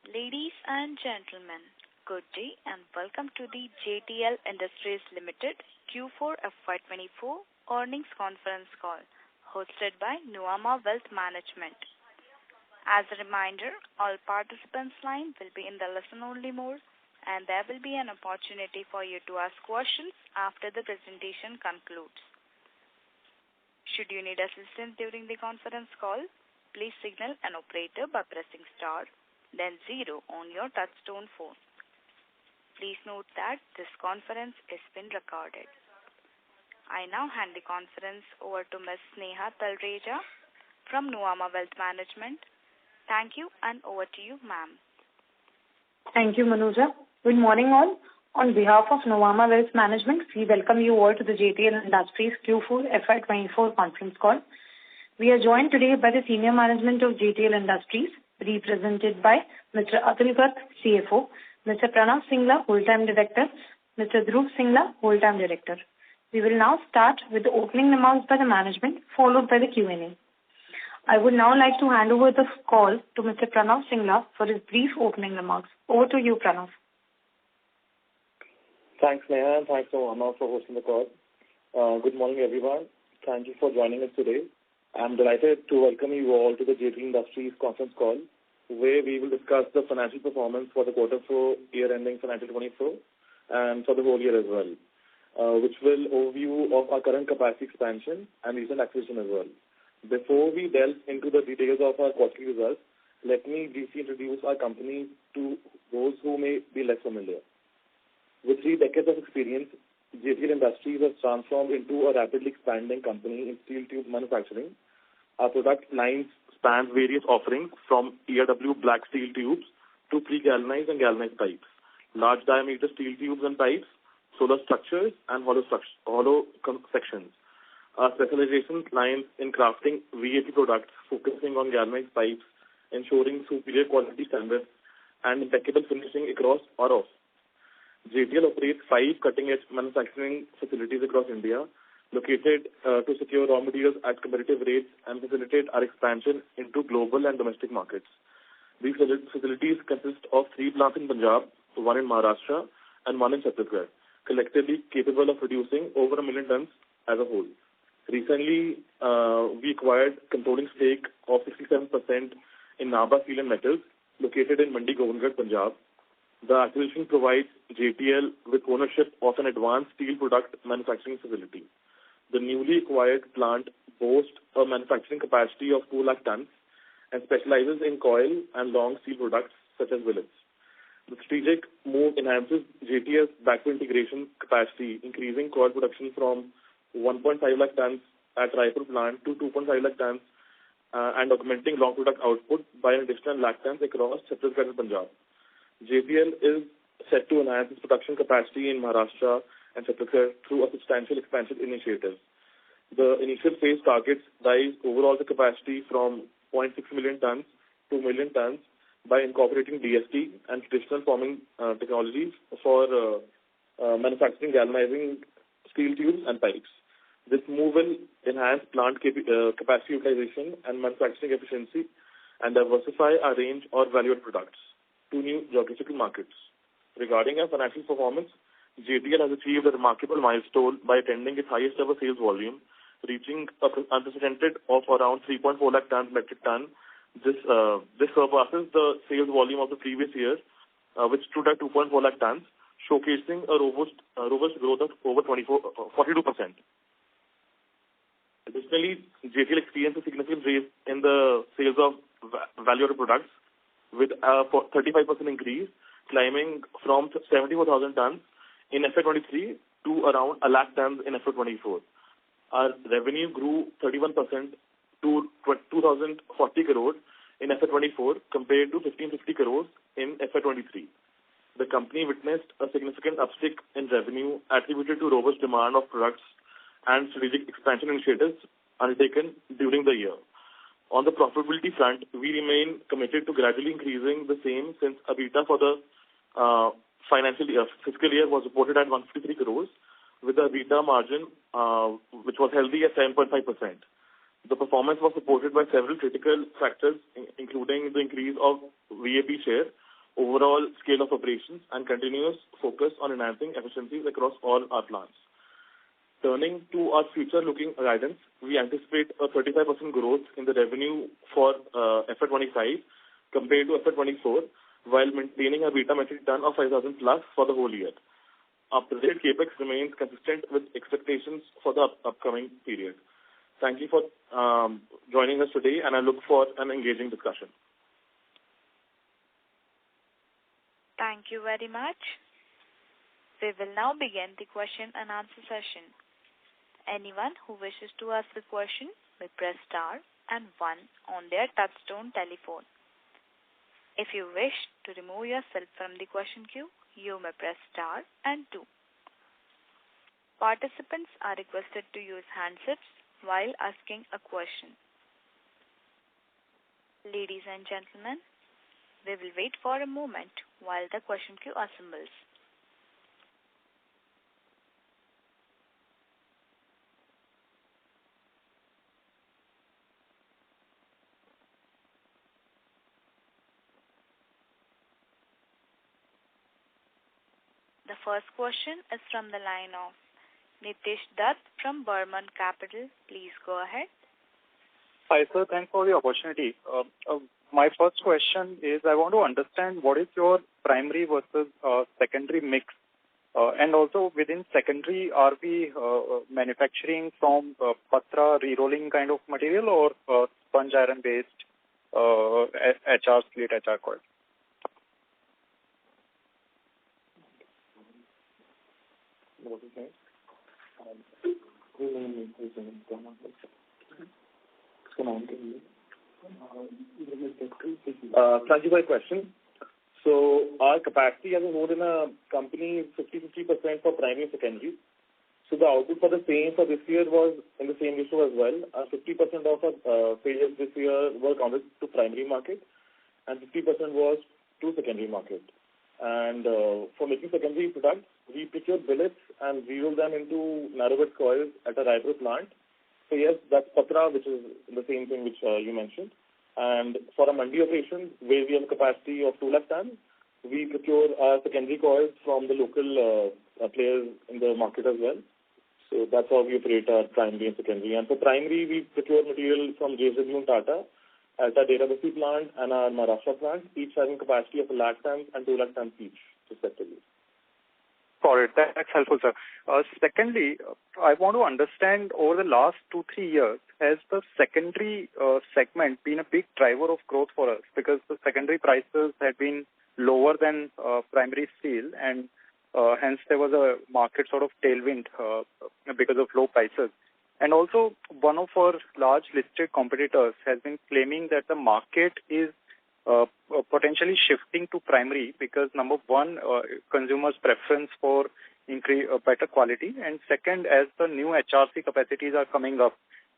Ladies and gentlemen, good day and welcome to the JTL Industries Limited Q4 FY2024 earnings conference call hosted by Nuvama Wealth Management. As a reminder, all participants' line will be in the listen-only mode and there will be an opportunity for you to ask questions after the presentation concludes. Should you need assistance during the conference call, please signal an operator by pressing star then 0 on your touchtone phone. Please note that this conference is being recorded. I now hand the conference over to Ms. Sneha Talreja from Nuvama Wealth Management. Thank you and over to you, ma'am. Thank you, Manuja. Good morning all. On behalf of Nuvama Wealth Management, we welcome you all to the JTL Industries Q4 FY2024 conference call. We are joined today by the senior management of JTL Industries, represented by Mr. Atul Garg, CFO, Mr. Pranav Singla, Whole-Time Director, Mr. Dhruv Singla, Whole-Time Director. We will now start with the opening remarks by the management, followed by the Q&A. I would now like to hand over the call to Mr. Pranav Singla for his brief opening remarks. Over to you, Pranav. Thanks, Neha, and thanks to Nuvama for hosting the call. Good morning, everyone. Thank you for joining us today. I'm delighted to welcome you all to the JTL Industries conference call, where we will discuss the financial performance for the quarter for year ending financial 24 and for the whole year as well, which will overview of our current capacity expansion and recent acquisition as well. Before we delve into the details of our quarterly results, let me briefly introduce our company to those who may be less familiar. With 3 decades of experience, JTL Industries has transformed into a rapidly expanding company in steel tube manufacturing. Our product lines span various offerings from ERW black steel tubes to pre-galvanized and galvanized pipes, large diameter steel tubes and pipes, solar structures, and hollow sections. Our specialization lies in crafting VAP products focusing on galvanized pipes, ensuring superior quality standards and impeccable finishing across our office. JTL operates 5 cutting-edge manufacturing facilities across India, located to secure raw materials at competitive rates and facilitate our expansion into global and domestic markets. These facilities consist of 3 plants in Punjab, 1 in Maharashtra, and 1 in Chhattisgarh, collectively capable of producing over 1 million tons as a whole. Recently, we acquired controlling stake of 67% in Nabha Steel and Metals, located in Mandi Govindgarh, Punjab. The acquisition provides JTL with ownership of an advanced steel product manufacturing facility. The newly acquired plant boasts a manufacturing capacity of 2 lakh tons and specializes in coil and long steel products such as billets. The strategic move enhances JTL's backward integration capacity, increasing coil production from 1.5 lakh tons at Raipur plant to 2.5 lakh tons and augmenting long product output by an additional lakh tons across Chhattisgarh and Punjab. JTL is set to enhance its production capacity in Maharashtra and Chhattisgarh through a substantial expansion initiative. The initial phase targets rise overall the capacity from 0.6 million tons to 1 million tons by incorporating DST and traditional forming technologies for manufacturing galvanizing steel tubes and pipes. This move will enhance plant capacity utilization and manufacturing efficiency and diversify our range of valued products to new geographical markets. Regarding our financial performance, JTL has achieved a remarkable milestone by attending its highest ever sales volume, reaching an unprecedented of around 3.4 lakh tons metric ton. This surpasses the sales volume of the previous year, which stood at 2.4 lakh tons, showcasing a robust growth of over 42%. Additionally, JTL experienced a significant raise in the sales of value-added products, with a 35% increase, climbing from 74,000 tons in FY23 to around 1 lakh tons in FY24. Our revenue grew 31% to 2,040 crores in FY24 compared to 1,550 crores in FY23. The company witnessed a significant uptick in revenue attributed to robust demand of products and strategic expansion initiatives undertaken during the year. On the profitability front, we remain committed to gradually increasing the same since EBITDA for the fiscal year was reported at 153 crores with the EBITDA margin which was healthy at 7.5%. The performance was supported by several critical factors including the increase of VAP share, overall scale of operations, and continuous focus on enhancing efficiencies across all our plants. Turning to our future-looking guidance, we anticipate a 35% growth in the revenue for FY25 compared to FY24, while maintaining a beta metric ton of 5,000 plus for the whole year. Our projected capex remains consistent with expectations for the upcoming period. Thank you for joining us today, and I look for an engaging discussion. Thank you very much. We will now begin the question and answer session. Anyone who wishes to ask a question may press star and 1 on their touchtone telephone. If you wish to remove yourself from the question queue, you may press star and 2. Participants are requested to use handsets while asking a question. Ladies and gentlemen, we will wait for a moment while the question queue assembles. The first question is from the line of Nitish Dutt from Burman Capital. Please go ahead. Hi, sir. Thanks for the opportunity. My first question is I want to understand what is your primary versus secondary mix. And also within secondary, are we manufacturing from patra re-rolling kind of material or sponge iron based HR split HR coil? What is that? Thank you for your question. So our capacity as a whole in a company is 50% for primary and secondary. So the output for the same for this year was in the same ratio as well. 50% of our sales this year were counted to primary market and 50% was to secondary market. And for making secondary products, we procure billets and re-roll them into narrow-bed coils at a Raipur plant. So yes, that's patra, which is the same thing which you mentioned. And for a mandi operation, where we have a capacity of 2 lakh tons, we procure our secondary coils from the local players in the market as well. So that's how we operate our primary and secondary. And for primary, we procure material from JSW and Tata at our Derabasi plant and our Maharashtra plant, each having capacity of 1 lakh tons and 2 lakh tons each, respectively. Got it. That's helpful, sir. Secondly, I want to understand over the last 2-3 years, has the secondary segment been a big driver of growth for us? Because the secondary prices had been lower than primary steel, and hence there was a market sort of tailwind because of low prices. And also, one of our large listed competitors has been claiming that the market is potentially shifting to primary because, number one, consumers' preference for better quality, and second, as the new HRC capacities are coming up,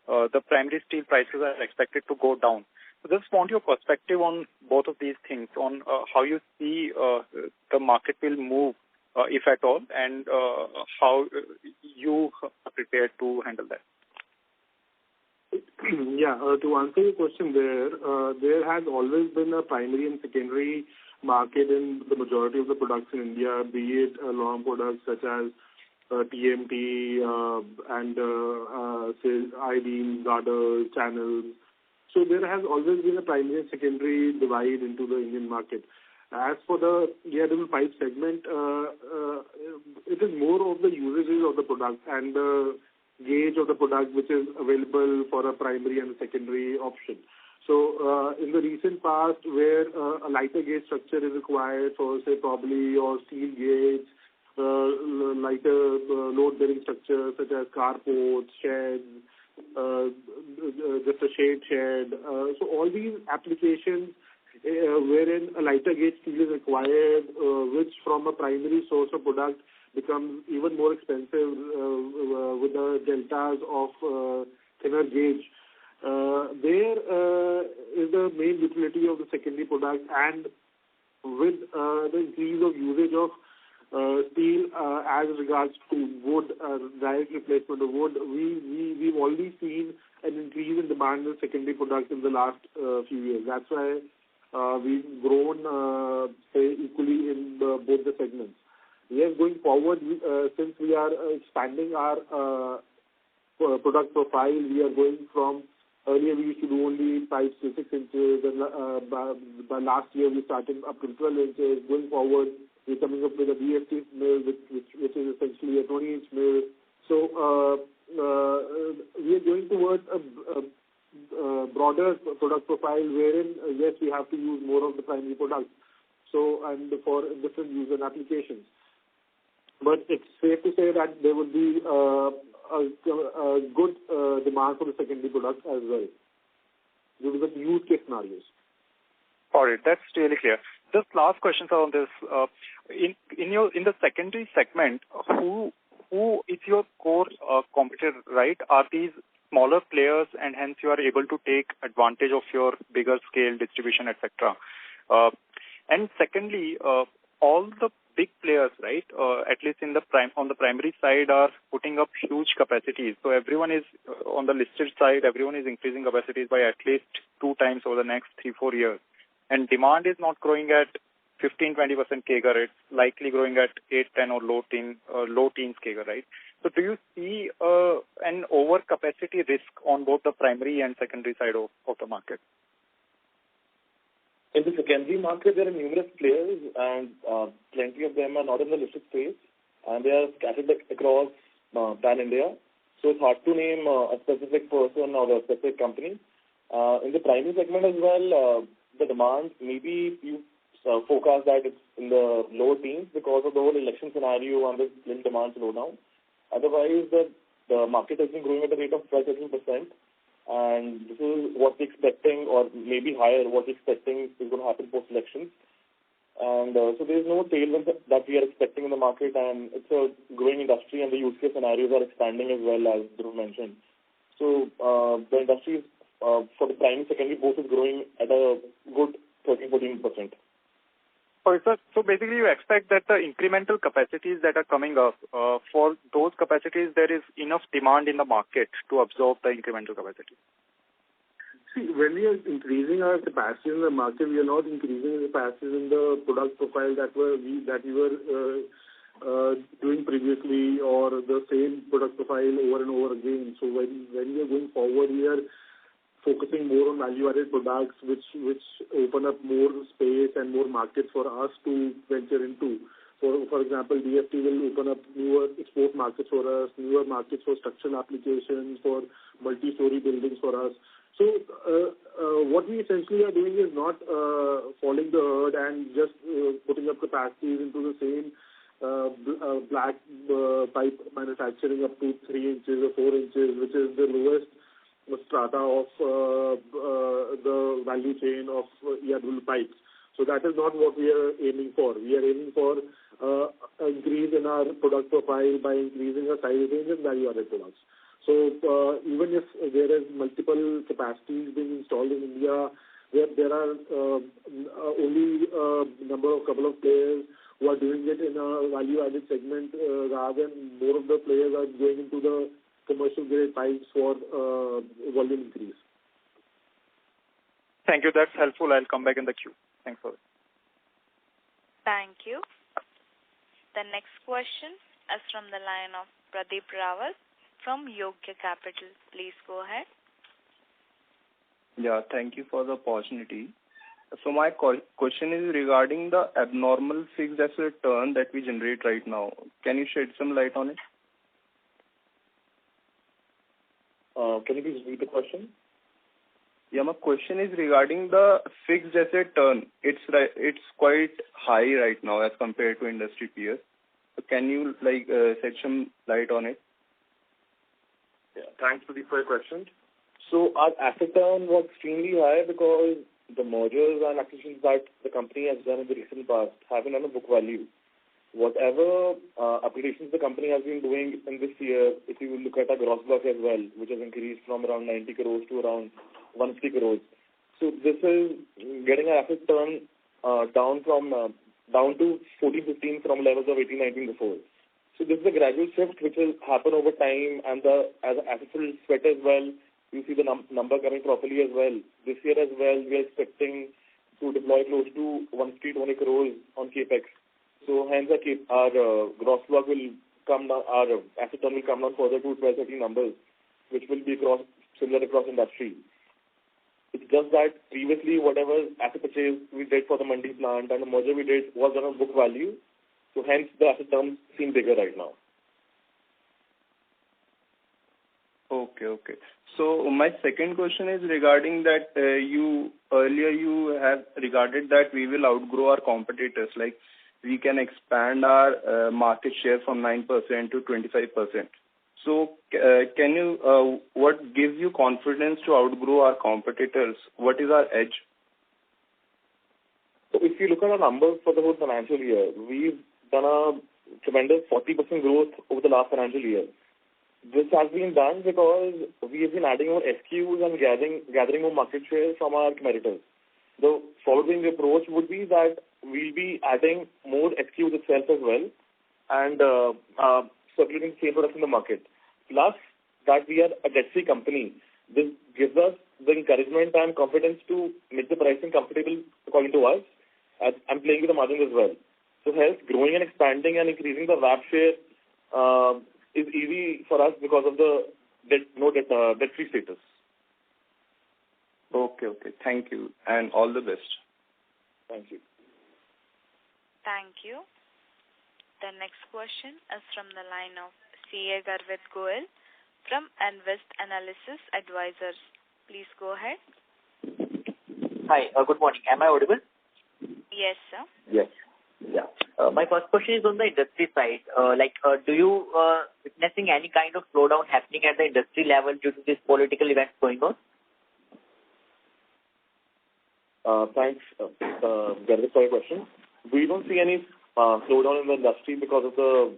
the primary steel prices are expected to go down. So just want your perspective on both of these things, on how you see the market will move, if at all, and how you are prepared to handle that. Yeah, to answer your question there has always been a primary and secondary market in the majority of the products in India, be it long products such as TMT and say I-beam, guarders, channels. So there has always been a primary and secondary divide into the Indian market. As for the ERW pipe segment, it is more of the usages of the product and the gauge of the product which is available for a primary and a secondary option. So in the recent past, where a lighter gauge structure is required for, say, probably your steel gauge, lighter load-bearing structures such as carports, sheds, just a shed. So all these applications wherein a lighter gauge steel is required, which from a primary source of product becomes even more expensive with the deltas of thinner gauge. There is the main utility of the secondary product, and with the increase of usage of steel as regards to wood, direct replacement of wood, we've already seen an increase in demand in secondary products in the last few years. That's why we've grown, say, segments. Yes, going forward, since we are expanding our product profile, we are going from earlier we used to do only pipes to 6 inches, and by last year we started up to 12 inches. Going forward, we're coming up with a DFT mill, which is essentially a 20-inch mill. So we are going towards a broader product profile wherein, yes, we have to use more of the primary products, so and for different use and applications. But it's safe to say that there would be a good demand for the secondary products as well, due to the use case scenarios. All right, that's really clear. Just last questions on this. In the secondary segment, who is your core competitor, right? Are these smaller players, and hence you are able to take advantage of your bigger scale distribution, etc. And secondly, all the big players, right, at least on the primary side, are putting up huge capacities. So everyone is on the listed side, everyone is increasing capacities by at least 2 times over the next 3-4 years. And demand is not growing at 15-20% CAGR. It's likely growing at 8-10 or low teens CAGR, right? So do you see an overcapacity risk on both the primary and secondary side of the market? In the secondary market, there are numerous players, and plenty of them are not in the listed space, and they are scattered across pan-India. So it's hard to name a specific person or a specific company. In the primary segment as well, the demand, maybe you forecast that it's in the lower teens because of the whole election scenario and the little demand slowdown. Otherwise, the market has been growing at a rate of 12-13%. And this is what we're expecting, or maybe higher, what we're expecting is going to happen post-election. And so there's no tailwind that we are expecting in the market, and it's a growing industry, and the use case scenarios are expanding as well, as Dhruv mentioned. So the industry for the primary, secondary, both is growing at a good 13-14%. Oh, so basically you expect that the incremental capacities that are coming up, for those capacities there is enough demand in the market to absorb the incremental capacity? See, when we are increasing our capacity in the market, we are not increasing the capacity in the product profile that we were doing previously, or the same product profile over and over again. So when we are going forward, we are focusing more on value-added products, which open up more space and more markets for us to venture into. For example, DFT will open up newer export markets for us, newer markets for structural applications, for multi-story buildings for us. So what we essentially are doing is not following the herd and just putting up capacities into the same black pipe manufacturing up to 3 inches or 4 inches, which is the lowest strata of the value chain of ERW pipes. So that is not what we are aiming for. We are aiming for increase in our product profile by increasing our size range and value-added products. So even if there is multiple capacities being installed in India, there are only couple of players who are doing it in a value-added segment, rather than more of the players are going into the commercial grade pipes for volume increase. Thank you. That's helpful. I'll come back in the queue. Thanks for it. Thank you. The next question is from the line of Pradeep Rawat from Yogya Capital. Please go ahead. Yeah, thank you for the opportunity. So my question is regarding the abnormal fixed asset turn that we generate right now. Can you shed some light on it? Can you please repeat the question? Yeah, my question is regarding the fixed asset turn. It's quite high right now as compared to industry peers. So can you shed some light on it? Yeah, thanks for your question. So our asset turn was extremely high because the mergers and acquisitions that the company has done in the recent past have been on a book value. Whatever applications the company has been doing in this year, if you look at our gross block as well, which has increased from around 90 crores to around 150 crores. So this is getting our asset turn down to 14-15 from levels of 18-19 before. So this is a gradual shift which will happen over time, and as the assets will sweat as well, you see the number coming properly as well. This year as well, we are expecting to deploy close to 150-20 crores on capex. So hence our gross block will come down, our asset turn will come down further to 12-13 numbers, which will be similar across industry. It's just that previously whatever asset purchase we did for the Mandi plant and the merger we did was on a book value. So hence the asset terms seem bigger right now. Okay. So my second question is regarding that you have regarded that we will outgrow our competitors, like we can expand our market share from 9% to 25%. So can you, what gives you confidence to outgrow our competitors? What is our edge? So if you look at our numbers for the whole financial year, we've done a tremendous 40% growth over the last financial year. This has been done because we have been adding more SKUs and gathering more market share from our competitors. The following approach would be that we'll be adding more SKUs itself as well and circulating the same products in the market. Plus that we are a debt-free company. This gives us the encouragement and confidence to make the pricing comfortable according to us and playing with the margins as well. So hence growing and expanding and increasing the VAP share is easy for us because of the debt-free status. Okay. Thank you and all the best. Thank you. Thank you. The next question is from the line of CA Garvit Goel from Invest Analysis Advisors. Please go ahead. Hi, good morning. Am I audible? Yes, sir. Yes. Yeah. My first question is on the industry side. Do you witnessing any kind of slowdown happening at the industry level due to these political events going on? Thanks, Garvit, for your question. We don't see any slowdown in the industry because of the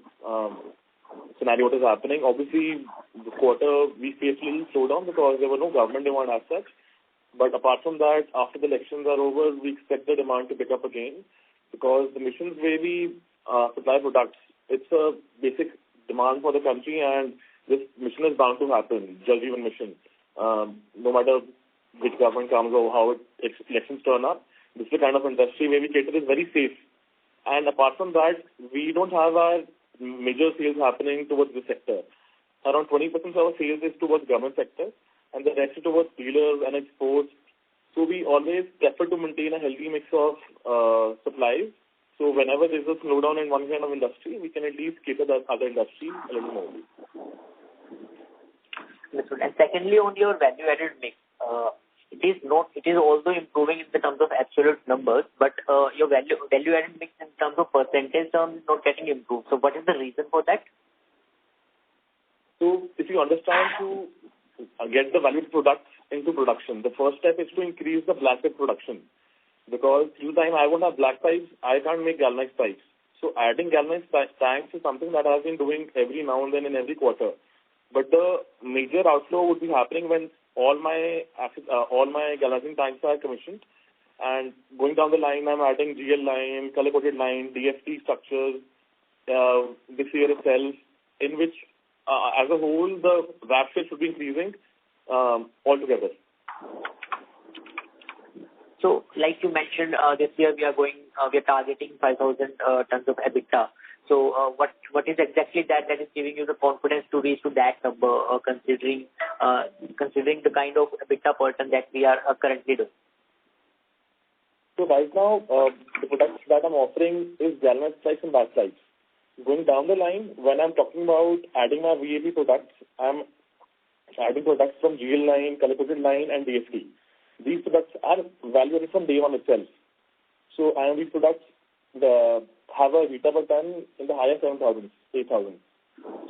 scenario what is happening. Obviously, this quarter we faced a little slowdown because there were no government demand as such. But apart from that, after the elections are over, we expect the demand to pick up again because the missions where we supply products, it's a basic demand for the country and this mission is bound to happen, Jal Jeevan mission. No matter which government comes or how elections turn up, this is the kind of industry where we cater is very safe. And apart from that, we don't have our major sales happening towards this sector. Around 20% of our sales is towards government sector and the rest is towards dealers and exports. So we always prefer to maintain a healthy mix of supplies. So whenever there's a slowdown in one kind of industry, we can at least cater the other industry a little more. And secondly, on your value-added mix, it is also improving in the terms of absolute numbers, but your value-added mix in terms of percentage terms is not getting improved. So what is the reason for that? So if you understand to get the valued products into production, the first step is to increase the black pipe production. Because till the time I won't have black pipes, I can't make galvanized pipes. So adding galvanized tanks is something that I've been doing every now and then in every quarter. But the major outflow would be happening when all my galvanizing tanks are commissioned. And going down the line, I'm adding GL line, color-coated line, DFT structures, this year itself, in which as a whole, the VAP share should be increasing altogether. So, like you mentioned, this year we are targeting 5,000 tons of EBITDA. So, what is exactly that is giving you the confidence to reach to that number, considering the kind of EBITDA per ton that we are currently doing? So right now, the products that I'm offering is galvanized pipes and back pipes. Going down the line, when I'm talking about adding my VAP products, I'm adding products from GL line, color-coated line, and DFT. These products are valued from day one itself. So, and these products have a EBITDA per ton in the higher 7,000, 8,000.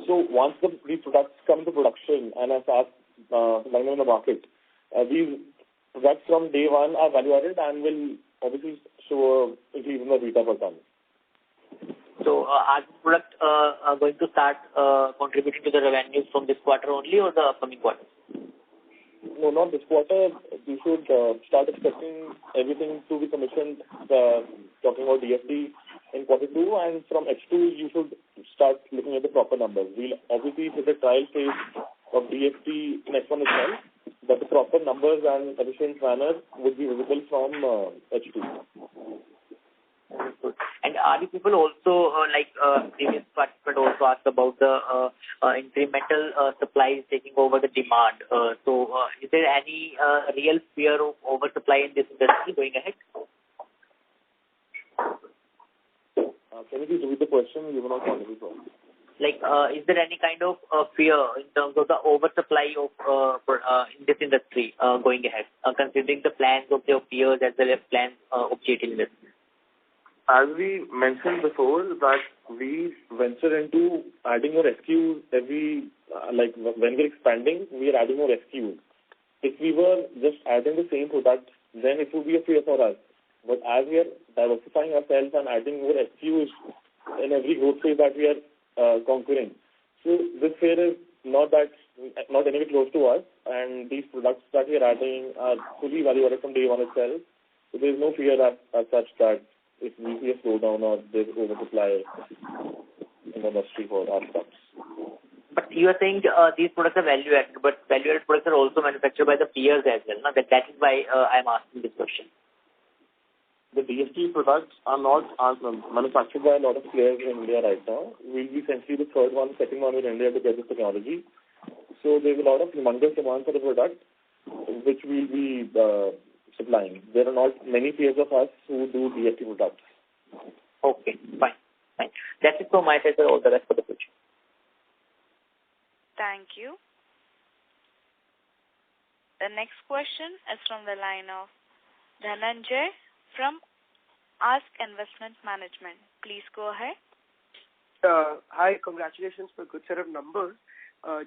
So, once these products come into production and I start supplying them in the market, these products from day one are value added and will obviously show increase in the EBITDA per ton. So, are the products going to start contributing to the revenues from this quarter only or the upcoming quarters? No, not this quarter. You should start expecting everything to be commissioned, talking about DFT in quarter 2, and from H2 you should start looking at the proper numbers. We'll obviously hit a trial phase of DFT in H1 itself, but the proper numbers and efficient manner would be visible from H2. And are you people also, previous participant also asked about the incremental supplies taking over the demand. Is there any real fear of oversupply in this industry going ahead? Can you please repeat the question? You were not audible properly. Is there any kind of fear in terms of the oversupply of in this industry going ahead, considering the plans of your peers as well as plans of JTL industry? As we mentioned before, that we venture into adding more SKUs every, when we're expanding, we are adding more SKUs. If we were just adding the same product, then it would be a fear for us. But as we are diversifying ourselves and adding more SKUs in every growth phase that we are conquering, so this fear is not anywhere close to us, and these products that we are adding are fully value-added from day one itself. So there is no fear as such that if we see a slowdown or there's oversupply in the industry for our products. But you are saying these products are value-added, but value-added products are also manufactured by the peers as well. That is why I'm asking this question. The DST products are not manufactured by a lot of players in India right now. We'll be essentially the second one in India to get this technology. So there's a lot of humongous demand for the product, which we'll be supplying. There are not many players of us who do DST products. Okay, fine. That's it from my side, sir. All the rest for the future. Thank you. The next question is from the line of Dhananjay from Ask Investment Management. Please go ahead. Hi, congratulations for a good set of numbers.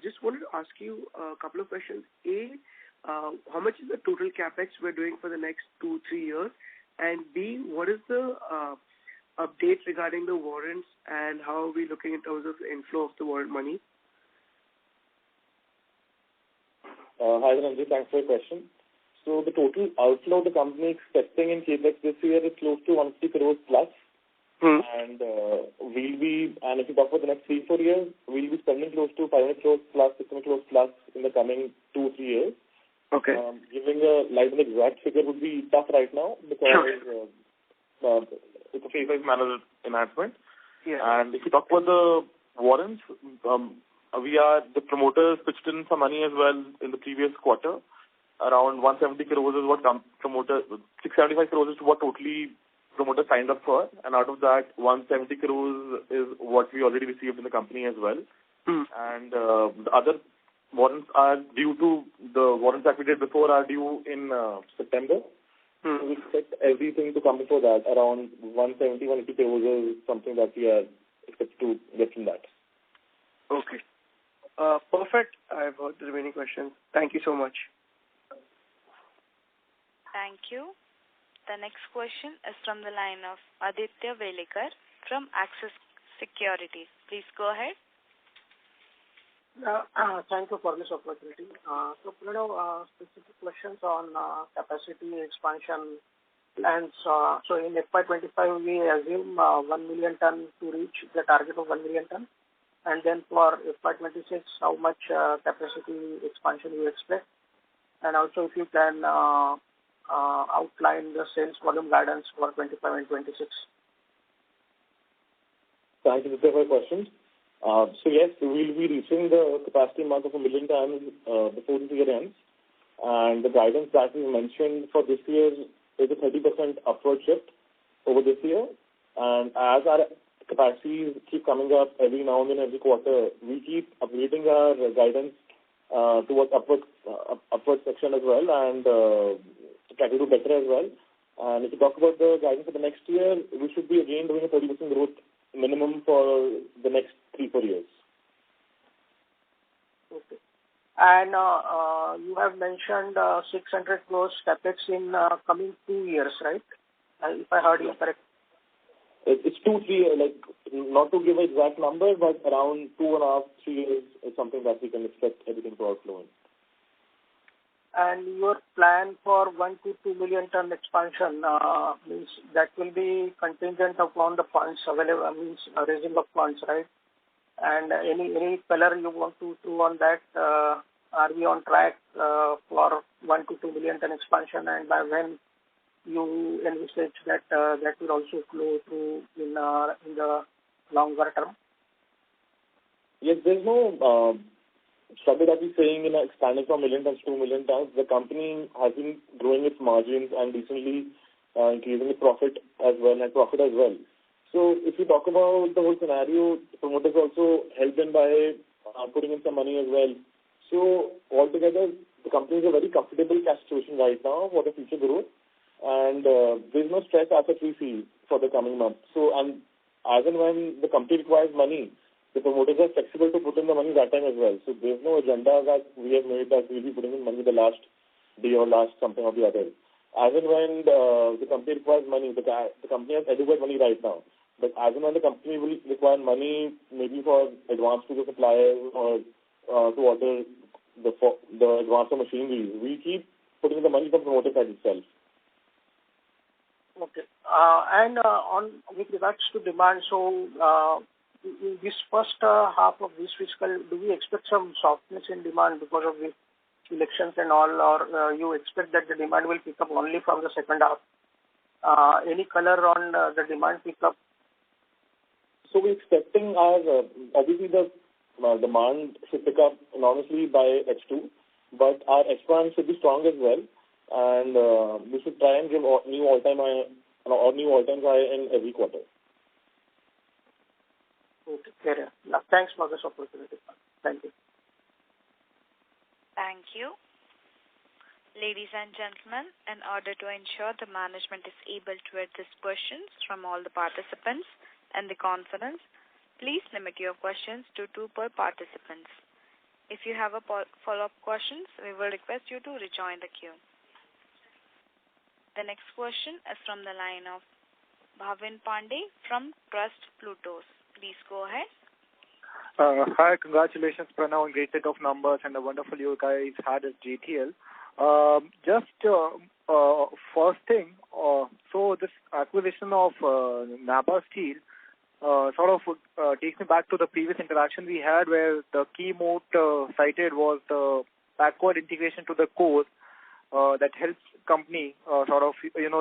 Just wanted to ask you a couple of questions. A, how much is the total capex we're doing for the next 2-3 years? And B, what is the update regarding the warrants and how are we looking in terms of the inflow of the warrant money? Hi, Dhananjay. Thanks for your question. So the total outflow the company is expecting in capex this year is close to 150 crores plus. And if you talk about the next 3-4 years, we'll be spending close to 500 crores plus, 600 crores plus in the coming 2-3 years. Okay. Giving a exact figure would be tough right now because it's a phase-wise manner enhancement. Yeah. And if you talk about the warrants, the promoters pitched in some money as well in the previous quarter. Around 170 crores is what 675 crores is what totally promoters signed up for, and out of that 170 crores is what we already received in the company as well. And the other warrants are due to the warrants that we did before are due in September. So we expect everything to come before that. Around 170-180 crores is something that we are expected to get from that. Okay. Perfect. I've heard the remaining questions. Thank you so much. Thank you. The next question is from the line of Aditya Velekar from Axis Securities. Please go ahead. Thank you for this opportunity. Specific questions on capacity expansion plans. So in FY25, we assume 1 million ton to reach the target of 1 million ton. And then for FY26, how much capacity expansion you expect? And also if you can outline the sales volume guidance for 25 and 26. Thank you for your questions. So yes, we will be reaching the capacity mark of 1 million tons before the year ends. And the guidance that we mentioned for this year is a 30% upward shift over this year. And as our capacities keep coming up every now and then, every quarter, we keep upgrading our guidance towards upward section as well, and try to do better as well. And if you talk about the guidance for the next year, we should be again doing a 30% growth minimum for the next 3-4 years. Okay. And you have mentioned 600 crores capex in coming 2 years, right? If I heard you correct. It's 2-3 years, not to give an exact number, but around 2.5-3 years is something that we can expect everything to outflow in. And your plan for 1 to 2 million ton expansion means that will be contingent upon the funds available, means raising of funds, right? And any color you want to throw on that? Are we on track for 1 to 2 million ton expansion, and by when you envisage that that will also flow through in there's no struggle that we're saying in expanding from 1 million tons to 2 million tons. The company has been growing its margins and recently increasing its profit as well, So if you talk about the whole scenario, the promoters also helped in by putting in some money as well. So altogether, the company is a very comfortable cash situation right now for the future growth, and there's no stress as such we see for the coming months. So, and as and when the company requires money, the promoters are flexible to put in the money that time as well. So there's no agenda that we have made that we'll be putting in money the last day or last something or the other. As and when the company requires money, the company has adequate money right now. But as and when the company will require money, maybe for advance to the suppliers or to order the advance of machinery, we keep putting the money from promoter side itself. Okay. And with regards to demand, so in this first half of this fiscal, do we expect some softness in demand because of the elections and all, or you expect that the demand will pick up only from the second half? Any color on the demand pickup? So we're expecting obviously the demand should pick up enormously by H2, but our H1 should be strong as well, and we should try and give new all-time high in every quarter. Okay, fair enough. Thanks for this opportunity. Thank you. Thank you. Ladies and gentlemen, in order to ensure the management is able to address questions from all the participants and the conference, please limit your questions to 2 per participants. If you have a follow-up questions, we will request you to rejoin the queue. The next question is from the line of Bhavin Pandey from Trust Plutos. Please go ahead. Hi, congratulations, Pranav, on great set of numbers and the wonderful you guys had at JTL. First thing, so this acquisition of Nabha Steel sort of takes me back to the previous interaction we had where the key moat cited was the backward integration to the core that helps company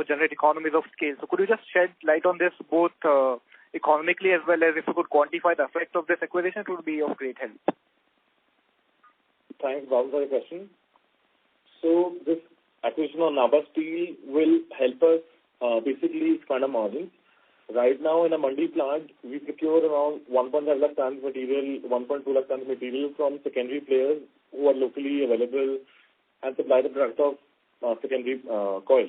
generate economies of scale. So could you just shed light on this both economically as well as if you could quantify the effect of this acquisition, it would be of great help. Thanks, Bhavin, for the question. So this acquisition of Nabha Steel will help us basically expand our margins. Right now in a Mandi plant, we procure around 1.5 lakh tons material, 1.2 lakh tons material from secondary players who are locally available and supply the product of secondary coil.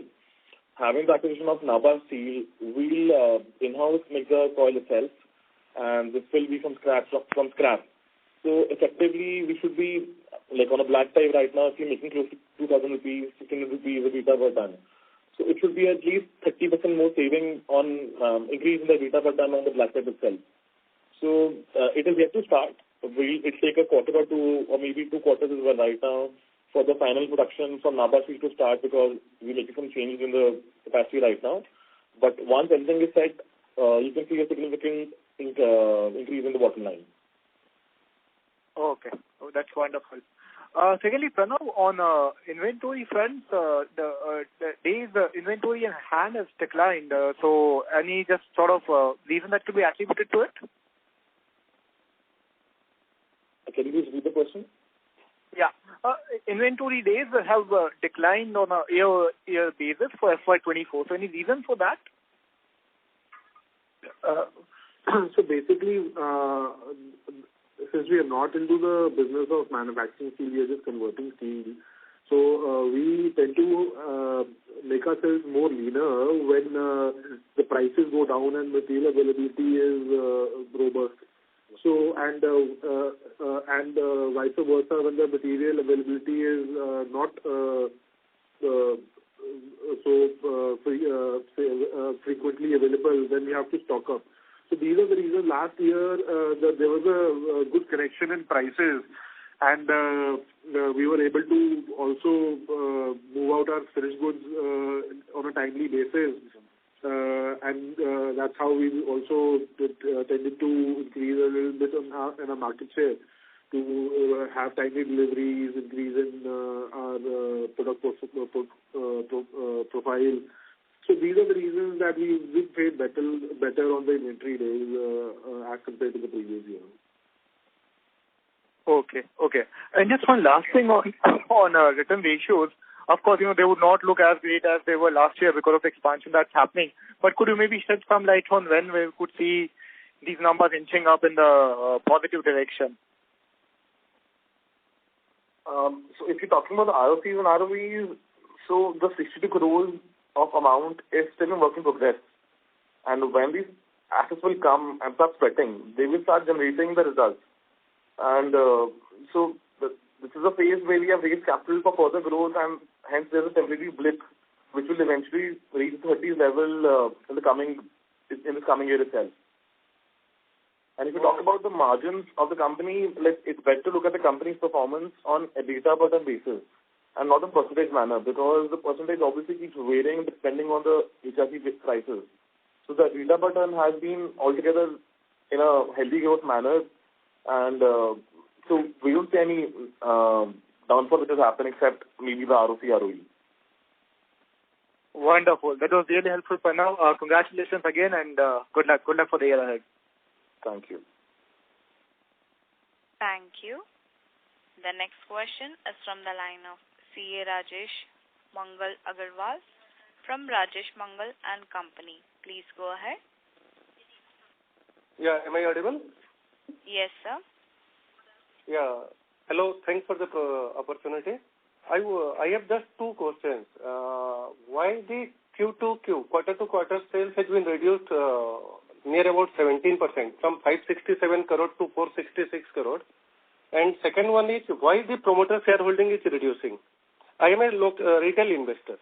Having the acquisition of Nabha Steel, we'll in-house make the coil itself, and this will be from scrap. So effectively, we should be like on a black type right now, if you're making close to 2,000 rupees, 1,500 rupees EBITDA per ton. So it should be at least 30% more saving on increase in the EBITDA per ton on the black type itself. So it is yet to start. It'll take a quarter or 2 or maybe 2 quarters as well right now for the final production from Nabha Steel to start because we're making some changes in the capacity right now. But once everything is set, you can see a significant increase in the bottom line. Okay, that's wonderful. Secondly, Pranav, on inventory front, the days inventory in hand has declined. So any just sort of reason that could be attributed to it? Can you please repeat the question? Yeah. Inventory days have declined on a year basis for FY24. So any reason for that? So basically, since we are not into the business of manufacturing steel, we are just converting steel. So we tend to make ourselves more leaner when the prices go down and material availability is robust. So and vice versa, when the material availability is not frequently available, then we have to stock up. So these are the reasons. Last year, there was a good correction in prices, and we were able to also move out our finished goods on a timely basis, and that's how we also tended to increase a little bit in our market share to have timely deliveries, increase in our product profile. So these are the reasons that we paid better on the inventory days as compared to the previous year. Okay. And just one last thing on return ratios. Of course, they would not look as great as they were last year because of the expansion that's happening. But could you maybe shed some light on when we could see these numbers inching up in the positive direction? So if you're talking about the ROCs and ROEs, so the 62 crores of amount is still in work in progress. And when these assets will come and start sweating, they will start generating the results. And so this is a phase where we have raised capital for further growth, and hence there's a temporary blip which will eventually reach the 30s level in this coming year itself. And if you talk about the margins of the company, it's better to look at the company's performance on EBITDA per ton basis and not in percentage manner, because the percentage obviously keeps varying depending on the HRC prices. So the EBITDA per ton has been altogether in a healthy growth manner, and so we don't see any downfall which has happened except maybe the ROC, ROE. Wonderful. That was really helpful, Pranav. Congratulations again, and good luck for the year ahead. Thank you. Thank you. The next question is from the line of CA Rajesh Mangal Agarwal from Rajesh Mangal and Company. Please go ahead. Yeah, am I audible? Yes, sir. Yeah. Hello, thanks for the opportunity. I have just two questions. Why the Q2Q, quarter-to-quarter sales has been reduced near about 17%, from 567 crore to 466 crore? And second one is, why the promoter shareholding is reducing? I am a retail investor.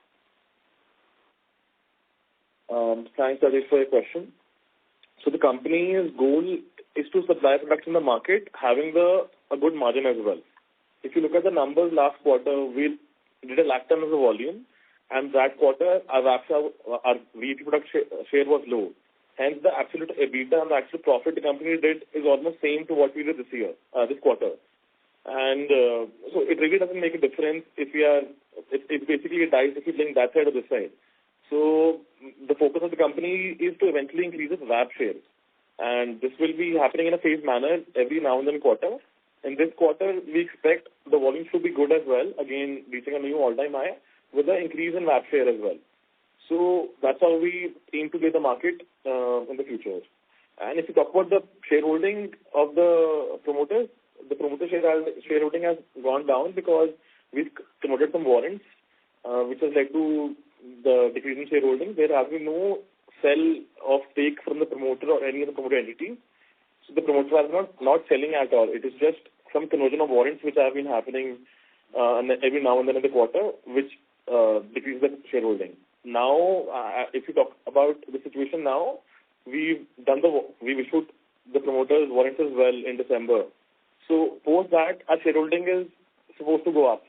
Thanks, Rajesh, for your question. So the company's goal is to supply products in the market having a good margin as well. If you look at the numbers last quarter, we did 1 lakh ton of the volume, and that quarter our VAP product share was low. Hence, the absolute EBITDA and the actual profit the company did is almost same to what we did this quarter. And so it really doesn't make a difference if it's basically a dice if you link that side or this side. So the focus of the company is to eventually increase its VAP share. And this will be happening in a phased manner every now and then quarter. In this quarter, we expect the volume should be good as well, again reaching a new all-time high with an increase in VAP share as well. So that's how we aim to get the market in the future. And if you talk about the shareholding of the promoters, the promoter shareholding has gone down because we've promoted some warrants, which has led to the decrease in shareholding. There has been no sell of stake from the promoter or any of the promoter entities. So the promoters are not selling at all. It is just some conversion of warrants which have been happening every now and then in the quarter, which decreases the shareholding. Now, if you talk about the situation now, we've issued the promoters warrants as well in December. So post that, our shareholding is supposed to go up.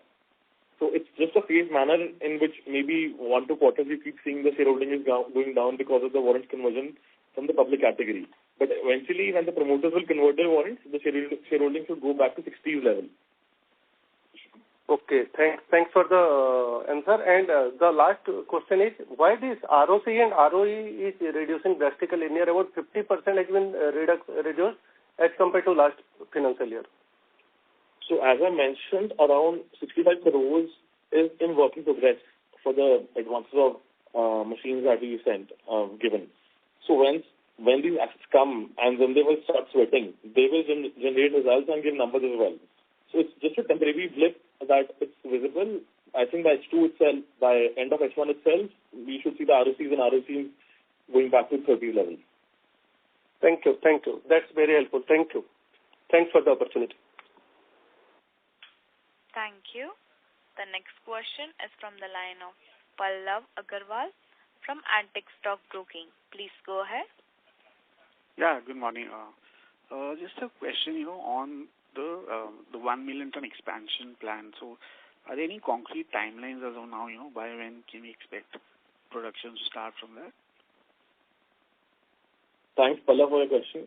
So it's just a phased manner in which maybe 1-2 quarters we keep seeing the shareholding is going down because of the warrants conversion from the public category. But eventually, when the promoters will convert their warrants, the shareholding should go back to 60s level. Okay, thanks for the answer. And the last question is, why this ROC and ROE is reducing drastically? Near about 50% has been reduced as compared to last financial year. So as I mentioned, around 65 crores is in work in progress for the advances of machines that we given. So when these assets come and when they will start sweating, they will generate results and give numbers as well. So it's just a temporary blip that it's visible. I think by H2 itself, by end of H1 itself, we should see the ROCs and ROCs going back to 30 levels. Thank you. That's very helpful. Thank you. Thanks for the opportunity. Thank you. The next question is from the line of Pallav Agarwal from Antique Stock Broking. Please go ahead. Yeah, good morning. Just a question, on the 1 million ton expansion plan. So, are there any concrete timelines as of now? By when can we expect production to start from that? Thanks, Pallav, for your question.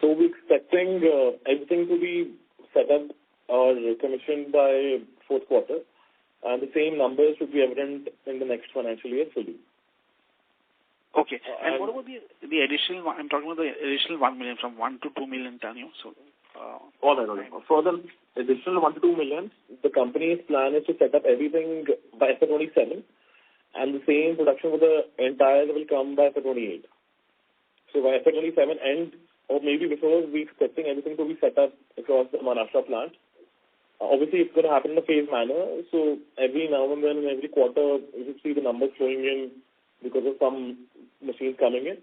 So, we're expecting everything to be set up or commissioned by fourth quarter, and the same numbers should be evident in the next financial year fully. Okay. And what about the additional one? I'm talking about the additional 1 million from 1 to 2 million ton. So All right. For the additional 1 to 2 million, the company's plan is to set up everything by FY27, and the same production for the entire will come by FY28. So by FY27 end, or maybe before, we're expecting everything to be set up across the Maharashtra plant. Obviously, it's going to happen in a phased manner. So every now and then, every quarter, you will see the numbers flowing in because of some machines coming in.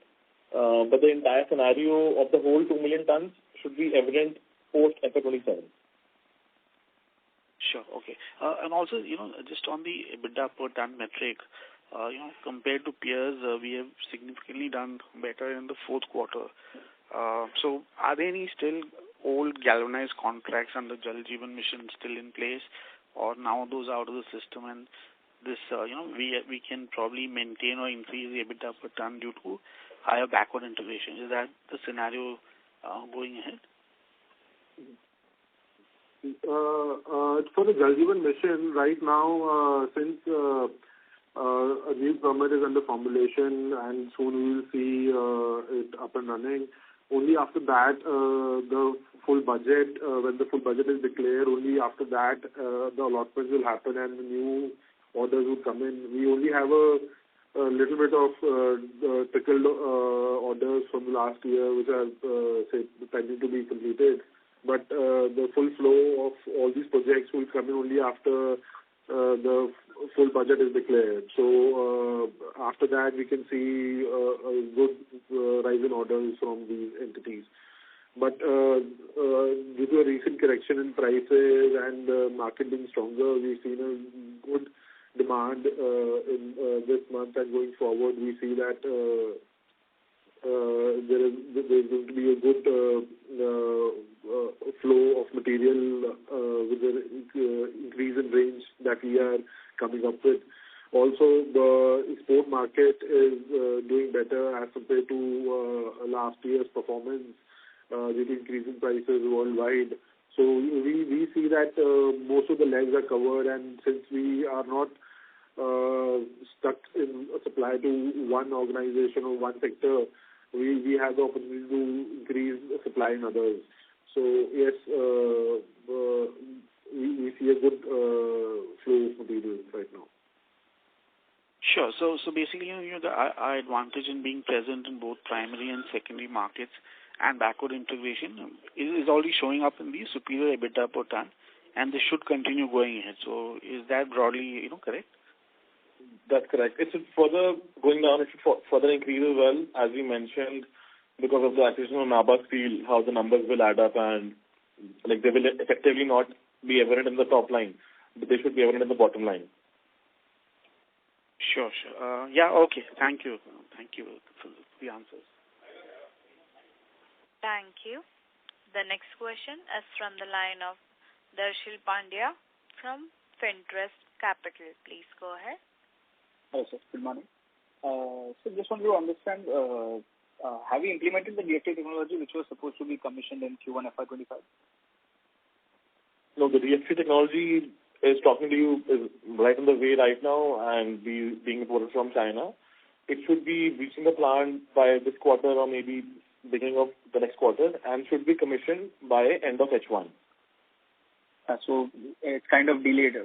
But the entire scenario of the whole 2 million tons should be evident post FY27. Sure. Okay. And also, just on the EBITDA per ton metric, compared to peers, we have significantly done better in the fourth quarter. So are there any still old galvanized contracts under Jal Jeevan Mission still in place, or now those are out of the system, and this, we can probably maintain or increase the EBITDA per ton due to higher backward integration? Is that the scenario going ahead? For the Jal Jeevan Mission, right now, since a new permit is under formulation and soon we will see it up and running, only after that, the full budget, when the full budget is declared, only after that the allotments will happen and the new orders will come in. We only have a little bit of trickled orders from the last year which are pending to be completed. But the full flow of all these projects will come in only after the full budget is declared. So after that, we can see a good rise in orders from these entities. But due to a recent correction in prices and the market being stronger, we've seen a good demand in this month, and going forward, we see that there's going to be a good flow of material with the increase in range that we are coming up with. Also, the export market is doing better as compared to last year's performance due to increasing prices worldwide. So we see that most of the legs are covered, and since we are not stuck in a supply to one organization or one sector, we have the opportunity to increase supply in others. So yes, we see a good flow of materials right now. Sure. So basically, our advantage in being present in both primary and secondary markets and backward integration is already showing up in the superior EBITDA per ton, and this should continue going ahead. So is that broadly, correct? That's correct. It should further going down. It should further increase as well, as we mentioned, because of the acquisition of Nabha Steel, how the numbers will add up, and they will effectively not be evident in the top line, but they should be evident in the bottom line. Sure. Yeah. Okay. Thank you for the answers. Thank you. The next question is from the line of Darshil Pandya from Finterest Capital. Please go ahead. Hello, sir. Good morning. So just want to understand, have you implemented the DFT technology which was supposed to be commissioned in Q1 FY25? No, the DFT technology is talking to you is right on the way right now and being imported from China. It should be reaching the plant by this quarter or maybe beginning of the next quarter, and should be commissioned by end of H1. So it's kind of delayed,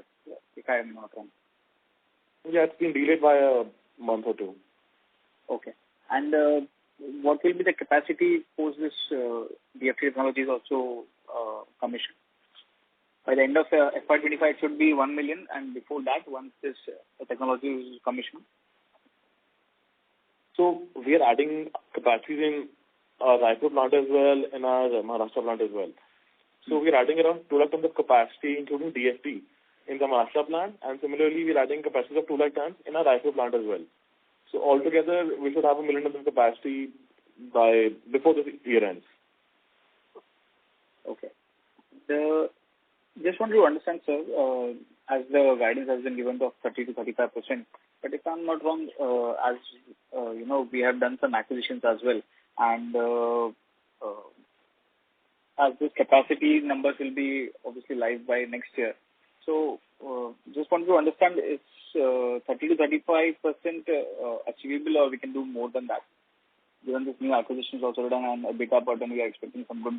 if I am not wrong. Yeah, it's been delayed by a month or two. Okay. And what will be the capacity post this DFT technology is also commissioned? By the end of FY25, it should be 1 million, and before that, once this technology is commissioned? So we are adding capacities in our Raipur plant as well, and our Maharashtra plant as well. So we are adding around 2 lakh tons of capacity, including DFT, in the Maharashtra plant, and similarly, we are adding capacity of 2 lakh tons in our Raipur plant as well. So altogether, we should have 1 million tons of capacity before the year ends. Okay. Just want to understand, sir, as the guidance has been given of 30 to 35%, but if I'm not wrong, as we have done some acquisitions as well, and as this capacity numbers will be obviously live by next year. So just want to understand, is 30 to 35% achievable, or we can do more than that? given this new acquisitions also done and EBITDA pattern, we are expecting some good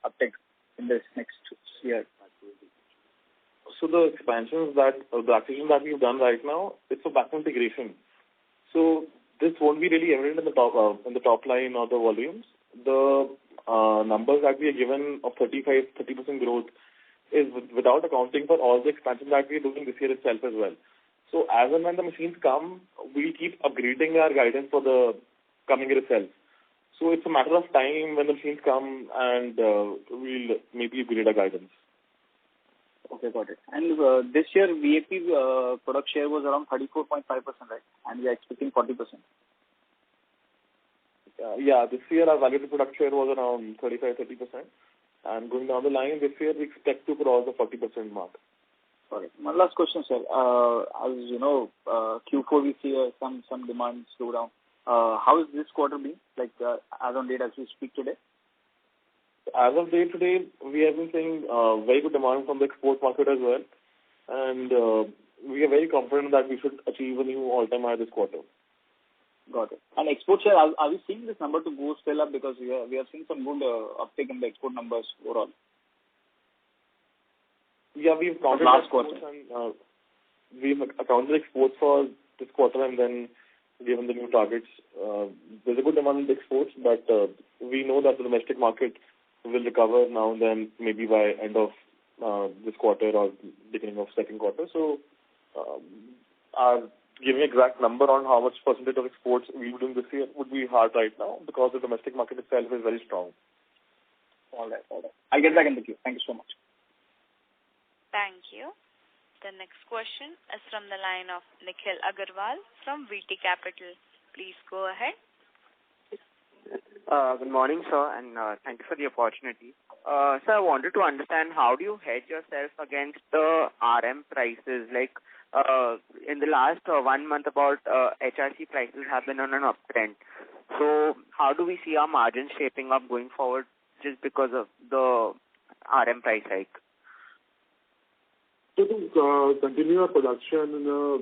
uptake in this next year. So the expansions the acquisition that we've done right now, it's a backward integration. So this won't be really evident in the top line or the volumes. The numbers that we are given of 30% growth is without accounting for all the expansion that we are doing this year itself as well. So as and when the machines come, we'll keep upgrading our guidance for the coming year itself. So it's a matter of time when the machines come, and we'll maybe upgrade our guidance. Okay, got it. And this year, VAP product share was around 34.5%, right? And we are expecting 40%. Yeah, this year our value product share was around 35-30%. And going down the line, this year we expect to cross the 40% mark. Sorry. One last question, sir. As you know, Q4 we see some demand slowdown. How is this quarter been, like as on date as we speak today? As of date today, we have been seeing very good demand from the export market as well. And we are very confident that we should achieve a new all-time high this quarter. Got it. And export share, are we seeing this number to go still up, because we are seeing some good uptake in the export numbers overall? Yeah, we've counted last quarter. And, we've accounted exports for this quarter and then given the new targets. There's a good demand in the exports, but we know that the domestic market will recover now and then, maybe by end of this quarter or beginning of second quarter. So giving an exact number on how much percentage of exports we will do this year would be hard right now, because the domestic market itself is very strong. All right. I'll get back in the queue. Thank you so much. Thank you. The next question is from the line of Nikhil Agarwal from VT Capital. Please go ahead. Good morning, sir, and thank you for the opportunity. Sir, I wanted to understand, how do you hedge yourself against the RM prices? Like in the last 1 month, about HRC prices have been on an uptrend. So how do we see our margins shaping up going forward just because of the RM price hike? So to continue our production in a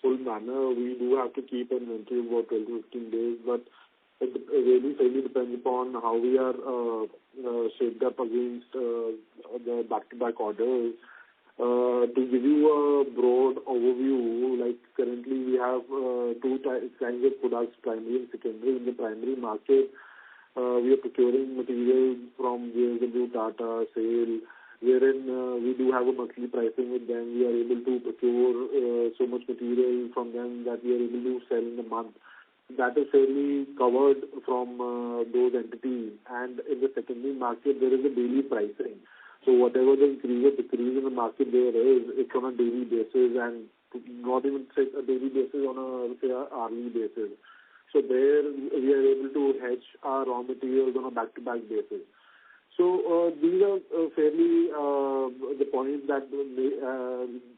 full manner, we do have to keep an inventory of about 12 to 15 days, but it really depends upon how we are shaped up against the back-to-back orders. To give you a broad overview, like currently we have two kinds of products, primary and secondary. In the primary market, we are procuring materials from JSW, Tata, SAIL, wherein we do have a monthly pricing with them. We are able to procure so much material from them that we are able to sell in a month. That is fairly covered from those entities. And in the secondary market, there is a daily pricing. So whatever the increase or decrease in the market there is, it's on a daily basis, and not even say a daily basis, on a hourly basis. So there we are able to hedge our raw materials on a back-to-back basis. So these are fairly the points that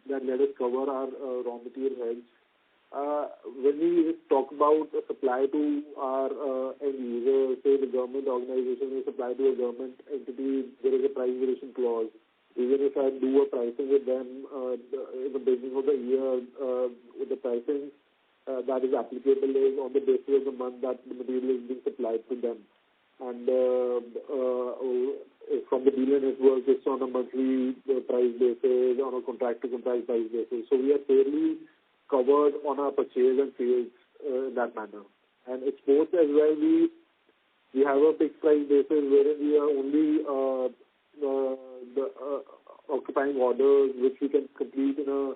let us cover our raw material hedge. When we talk about supply to our end user, say the government organization, we supply to a government entity, there is a price variation clause. Even if I do a pricing with them in the beginning of the year, the pricing that is applicable is on the basis of the month that the material is being supplied to them. And from the dealer network, it's on a monthly price basis, on a contract-to-contract price basis. So we are fairly covered on our purchase and sales in that manner. And exports as well, we have a fixed price basis wherein we are only occupying orders which we can complete in a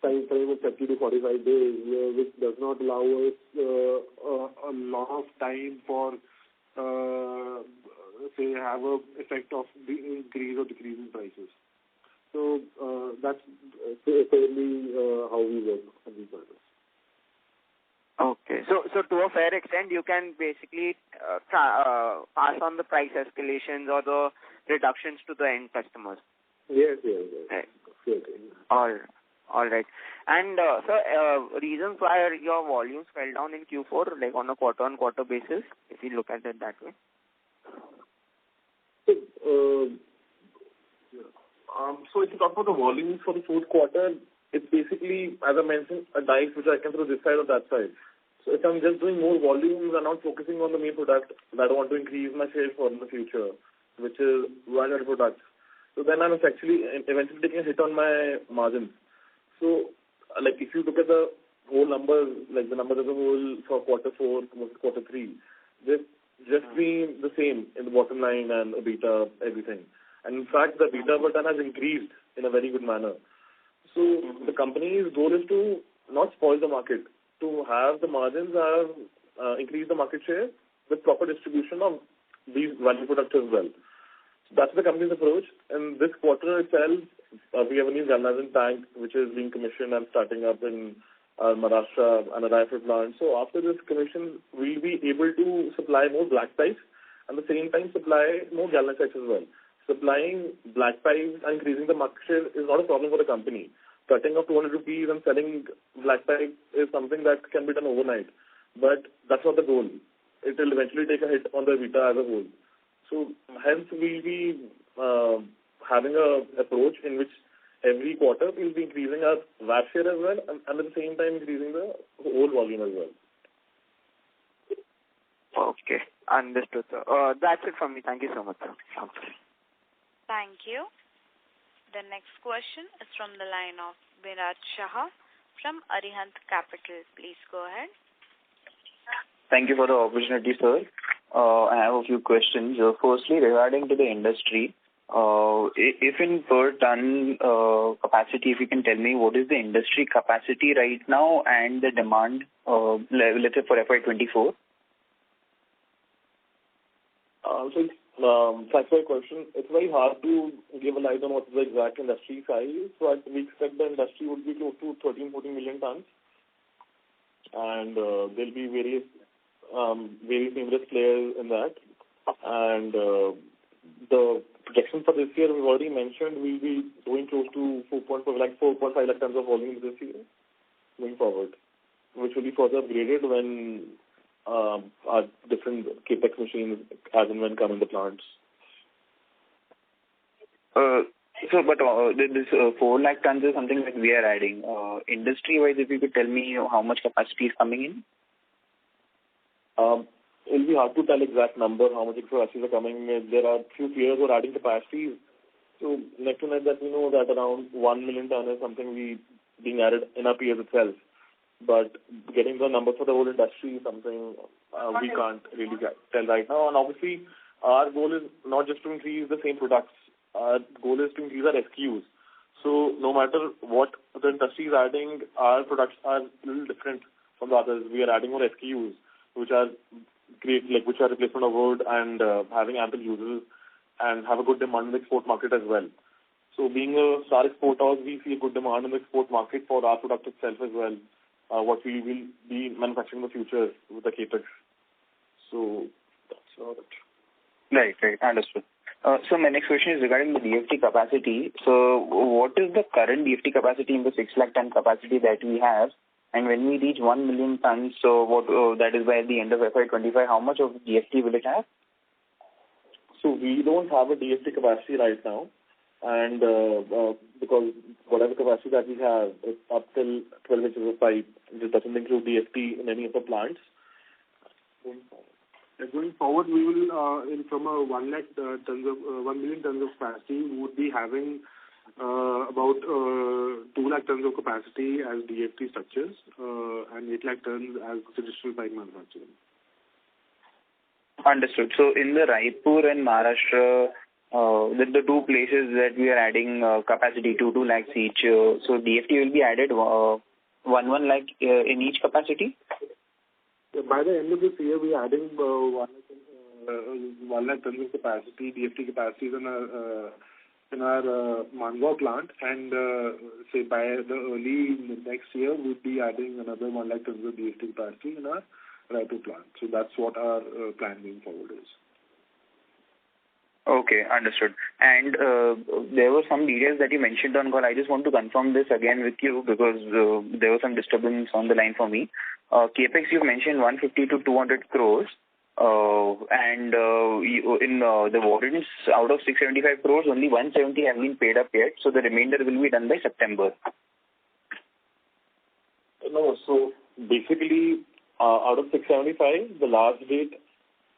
time frame of 30 to 45 days, which does not allow us a lot of time for say have a effect of the increase or decrease in prices. So that's fairly how we work on these matters. Okay. So to a fair extent, you can basically pass on the price escalations or the reductions to the end customers. Yes. Right. Yes. All right. And reasons why your volumes fell down in Q4, like on a quarter-on-quarter basis, if you look at it that way? So if you talk about the volumes for the fourth quarter, it's basically, as I mentioned, a dice which I can throw this side or that side. So if I'm just doing more volumes and not focusing on the main product that I want to increase my sales for in the future, which is value products, so then I'm actually eventually taking a hit on my margins. So, like if you look at the whole numbers, like the numbers as a whole for quarter 4 versus quarter 3, they've just been the same in the bottom line and EBITDA, everything. And in fact, the EBITDA per ton has increased in a very good manner. So the company's goal is to not spoil the market, to have the margins increase the market share with proper distribution of these value products as well. So that's the company's approach. In this quarter itself, we have a new galvanizing tank which is being commissioned and starting up in Maharashtra and a rifle plant. So after this commission, we'll be able to supply more black pipes and at the same time supply more galvanized pipes as well. Supplying black pipes and increasing the market share is not a problem for the company. Cutting of 200 rupees and selling black pipe is something that can be done overnight. But that's not the goal. It will eventually take a hit on the EBITDA as a whole. So hence we'll be having a approach in which every quarter we'll be increasing our VAP share as well and at the same time increasing the whole volume as well. Okay, understood, sir. That's it from me. Thank you so much, sir. Thank you. The next question is from the line of Virat Shah from Arihant Capital. Please go ahead. Thank you for the opportunity, sir. I have a few questions. Firstly, regarding to the industry, if in per ton capacity, if you can tell me what is the industry capacity right now and the demand, let's say for FY24? Thanks for your question. It's very hard to give a light on what is the exact industry size, but we expect the industry would be close to 13-14 million tons. And there'll be various numerous players in that. And the projection for this year, we've already mentioned, we'll be going close to 4.5 lakh tons of volume this year going forward, which will be further upgraded when our different capex machines as and when come in the plants. This 4 lakh tons is something that we are adding. Industry-wise, if you could tell me how much capacity is coming in? It'll be hard to tell exact number, how much capacities are coming in. There are few players who are adding capacities. So, net to net that we know that around 1 million ton is something being added in our peers itself. But getting the number for the whole industry is something we can't really tell right now. And obviously, our goal is not just to increase the same products. Our goal is to increase our SKUs. So no matter what the industry is adding, our products are a little different from the others. We are adding more SKUs, which are replacement of wood and having ample uses and have a good demand in the export market as well. So being a star exporter, we see a good demand in the export market for our product itself as well. What we will be manufacturing in the future with the capex. So that's all it. Right, understood. So my next question is regarding the DFT capacity. So what is the current DFT capacity in the 6 lakh ton capacity that we have? And when we reach 1 million tons, so what that is by the end of FY25, how much of DFT will it have? So we don't have a DFT capacity right now. And because whatever capacity that we have is up till 12 inches of pipe, it doesn't include DFT in any of the plants. Going forward, we will, from a 1 million tons of capacity, we would be having about 2 lakh tons of capacity as DFT structures and 8 lakh tons as traditional pipe manufacturing. Understood. So in the Raipur and Maharashtra, the two places that we are adding capacity to 2 lakhs each, so DFT will be added 1 lakh in each capacity? By the end of this year, we are adding 1 lakh tons of capacity, DFT capacities in our Mangaon plant, and say by the early next year, we'll be adding another 1 lakh tons of DFT capacity in our Raipur plant. So that's what our plan going forward is. Okay, understood. And there were some details that you mentioned on call. I just want to confirm this again with you because there was some disturbance on the line for me. Capex, you mentioned 150 to 200 crores. And in the warrants, out of 675 crores, only 170 have been paid up yet. So the remainder will be done by September. No, so basically out of 675, the last date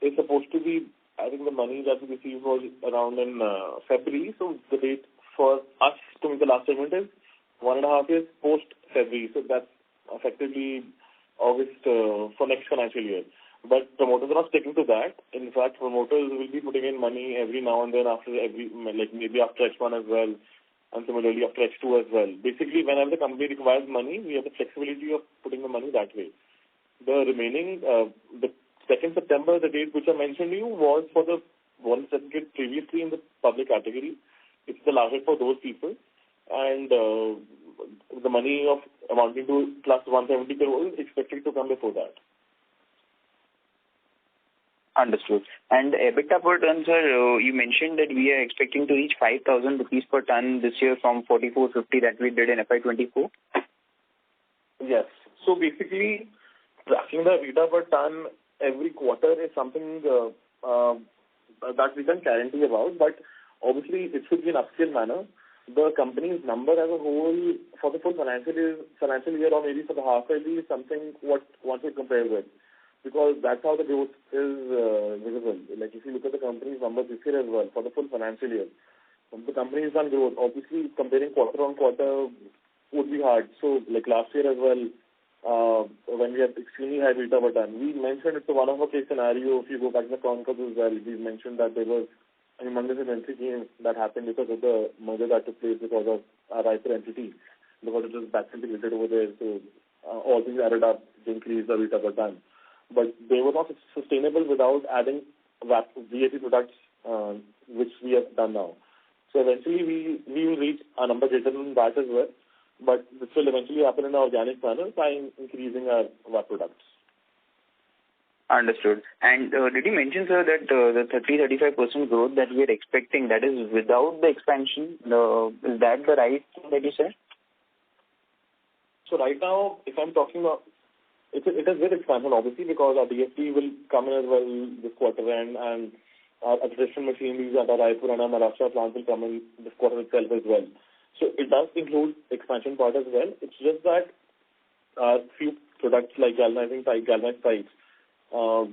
is supposed to be, I think the money that we received was around in February. So the date for us to make the last payment is 1.5 years post-February. So that's effectively August for next financial year. But promoters are not sticking to that. In fact, promoters will be putting in money every now and then after maybe after H1 as well, and similarly after H2 as well. Basically, whenever the company requires money, we have the flexibility of putting the money that way. The remaining, the 2nd September, the date which I mentioned to you, was for the one certificate previously in the public category. It's the last date for those people. And the money of amounting to plus 170 crores is expected to come before that. Understood. And EBITDA per ton, sir, you mentioned that we are expecting to reach 5,000 rupees per ton this year from 4,450 that we did in FY24? Yes. So basically, tracking the EBITDA per ton every quarter is something that we can guarantee about, but obviously it should be an upscale manner. The company's number as a whole for the full financial year or maybe for the half yearly is something what one should compare with, because that's how the growth is visible. Like if you look at the company's numbers this year as well for the full financial year, the company has done growth. Obviously, comparing quarter on quarter would be hard. So like last year as well, when we had extremely high EBITDA per ton, we mentioned it's a one-off case scenario. If you go back to the Concall as well, we mentioned that there was a humongous inventory gain that happened because of the merger that took place because of our Raipur entity, because it was back integrated over there. So all things added up to increase the EBITDA per ton. But they were not sustainable without adding VAT products, which we have done now. So eventually we will reach a number greater than that as well. But this will eventually happen in an organic manner by increasing our VAT products. Understood. And did you mention, sir, that the 30-35% growth that we are expecting, that is without the expansion? Is that the right thing that you said? So right now, if I'm talking about, it is with expansion, obviously, because our DFT will come in as well this quarter and our additional machineries at our Raipur and our Maharashtra plant will come in this quarter itself as well. So it does include expansion part as well. It's just that few products like galvanized pipes,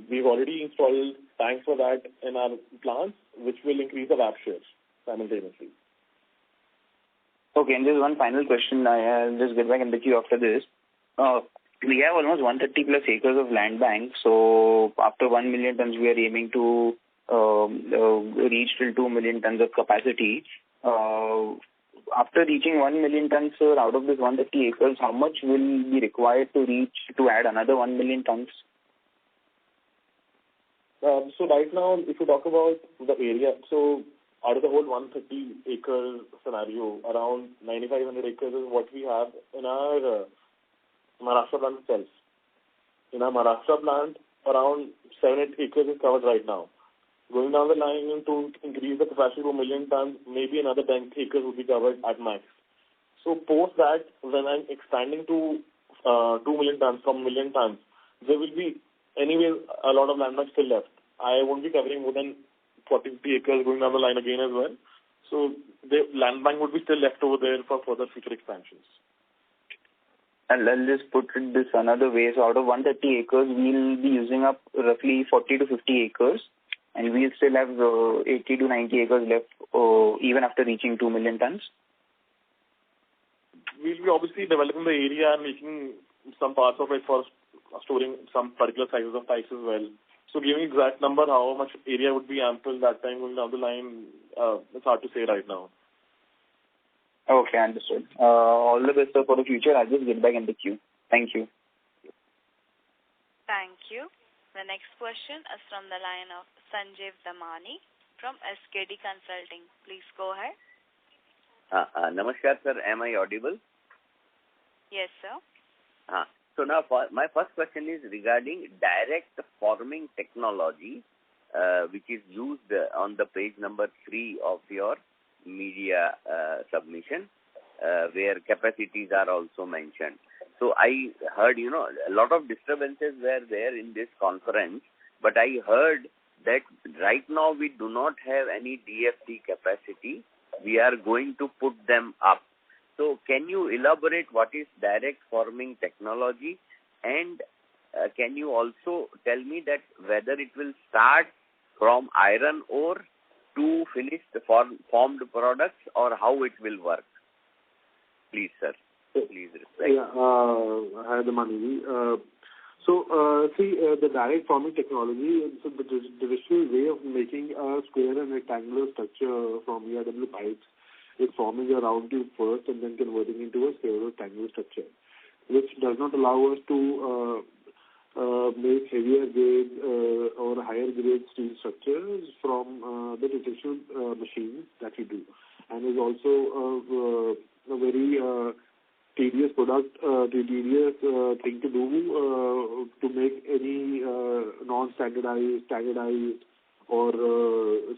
we've already installed tanks for that in our plants, which will increase the VAP shares simultaneously. Okay, and there's one final question. I'll just get back in the queue after this. We have almost 130 plus acres of land bank. So after 1 million tons, we are aiming to reach till 2 million tons of capacity. After reaching 1 million tons, sir, out of this 130 acres, how much will be required to add another 1 million tons? So right now, if you talk about the area, so out of the whole 130 acre scenario, around 9,500 acres is what we have in our Maharashtra plant itself. In our Maharashtra plant, around 7-8 acres is covered right now. Going down the line to increase the capacity to 1 million tons, maybe another 10 acres will be covered at max. So post that, when I'm expanding to 2 million tons from 1 million tons, there will be anyway a lot of land bank still left. I won't be covering more than 40 acres going down the line again as well. So the land bank would be still left over there for further future expansions. And I'll just put this another way. So out of 130 acres, we'll be using up roughly 40 to 50 acres. And we'll still have 80 to 90 acres left even after reaching 2 million tons. We'll be obviously developing the area and making some parts of it for storing some particular sizes of pipes as well. So giving exact number, how much area would be ample that time going down the line, it's hard to say right now. Okay, understood. All the best, sir, for the future. I'll just get back in the queue. Thank you. Thank you. The next question is from the line of Sanjeev Damani from SKD Consulting. Please go ahead. Namaskar, sir. Am I audible? Yes, sir. So now my first question is regarding direct forming technology, which is used on the page number 3 of your media submission, where capacities are also mentioned. So I heard, a lot of disturbances were there in this conference, but I heard that right now we do not have any DFT capacity. We are going to put them up. So can you elaborate what is direct forming technology and can you also tell me that whether it will start from iron ore to finished formed products, or how it will work? Please, sir. Please respect. Yeah, hi, Maniji. The direct forming technology is the traditional way of making a square and rectangular structure from ERW pipes, with forming a round tube first and then converting into a square or rectangular structure, which does not allow us to make heavier grade or higher grade steel structures from the traditional machines that we do, and is also a very tedious thing to do to make any non-standardized, standardized or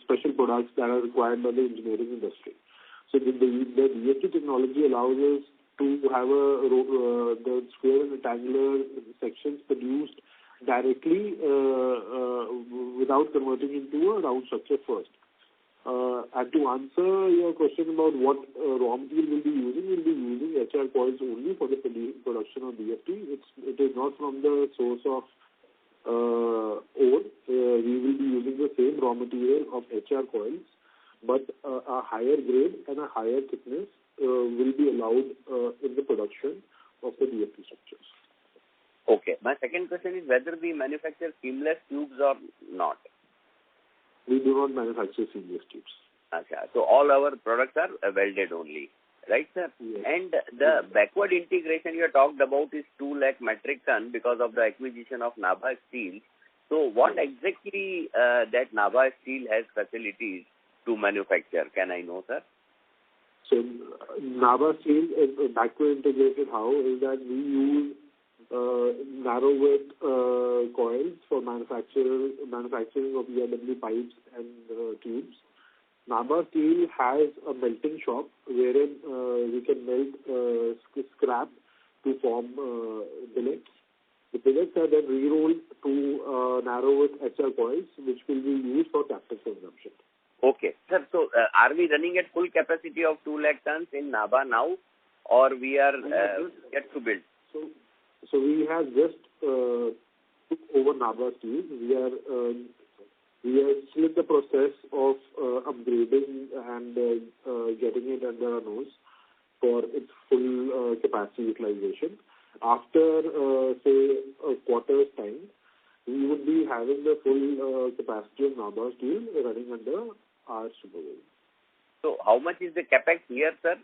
special products that are required by the engineering industry. So the DFT technology allows us to have the square and rectangular sections produced directly without converting into a round structure first. And to answer your question about what raw material we'll be using HR coils only for the production of DFT. It is not from the source of ore. We will be using the same raw material of HR coils, but a higher grade and a higher thickness will be allowed in the production of the DFT structures. Okay. My second question is whether we manufacture seamless tubes or not. We do not manufacture seamless tubes. Okay. So all our products are welded only, right, sir? Yes. And the backward integration you talked about is 2 lakh metric ton because of the acquisition of Nabha Steel. So what exactly that Nabha Steel has facilities to manufacture? Can I know, sir? So Nabha Steel is backward integrated. How is that we use narrow width coils for manufacturing of ERW pipes and tubes. Nabha Steel has a melting shop wherein we can melt scrap to form billets. The billets are then re-rolled to narrow width HR coils, which will be used for captive consumption. Okay. Sir, so are we running at full capacity of 2 lakh tons in Nabha now, or we are yet to build? So we have just took over Nabha Steel. We are still in the process of upgrading and getting it under our nose for its full capacity utilization. After, say, a quarter's time, we would be having the full capacity of Nabha Steel running under our supervision. So how much is the capex here, sir,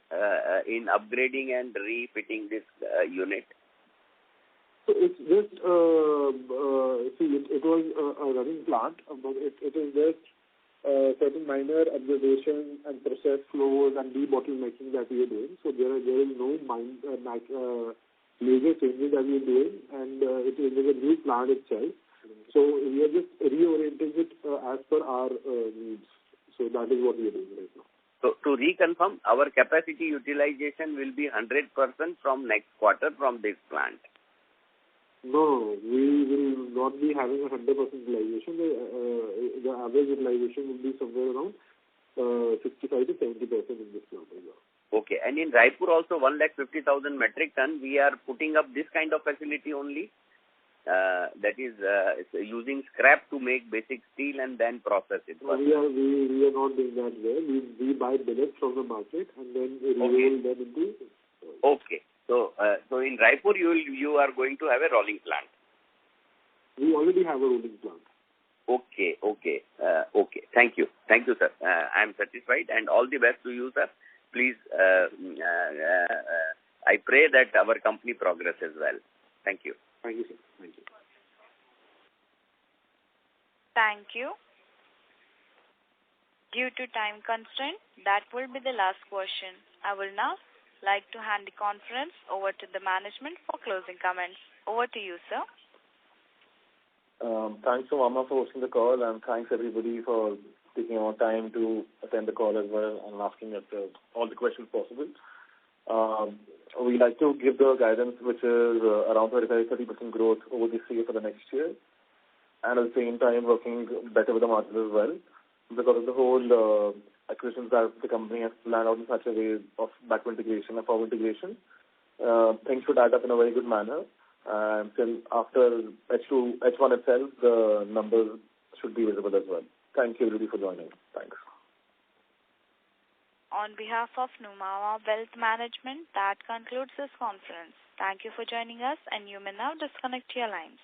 in upgrading and refitting this unit? So it's just, it was a running plant, but it is just certain minor upgradation and process flows and debottlenecking that we are doing. So there is no major changes that we are doing, and it is a new plant itself. So we are just reorienting it as per our needs. So that is what we are doing right now. So to reconfirm, our capacity utilization will be 100% from next quarter from this plant. No, we will not be having 100% utilization. The average utilization will be somewhere around 65 to 70% in this plant as well. Okay, and in Raipur also 150,000 metric ton, we are putting up this kind of facility only, that is using scrap to make basic steel and then process it. No, we are not doing that way. We buy billets from the market and then roll them into. Okay. So in Raipur, you are going to have a rolling plant. We already have a rolling plant. Okay. Thank you, sir. I am satisfied, and all the best to you, sir. Please, I pray that our company progresses well. Thank you. Thank you, sir. Thank you. Thank you. Due to time constraint, that will be the last question. I will now like to hand the conference over to the management for closing comments. Over to you, sir. Thanks to Mama for hosting the call, and thanks everybody for taking our time to attend the call as well and asking us all the questions possible. We like to give the guidance which is around 30% growth over this year for the next year, and at the same time working better with the market as well because of the whole acquisitions that the company has planned out in such a way of backward integration and forward integration. Things should add up in a very good manner. And till after H1 itself, the numbers should be visible as well. Thank you, everybody, for joining. Thanks. On behalf of Nuvama Wealth Management, that concludes this conference. Thank you for joining us, and you may now disconnect your lines.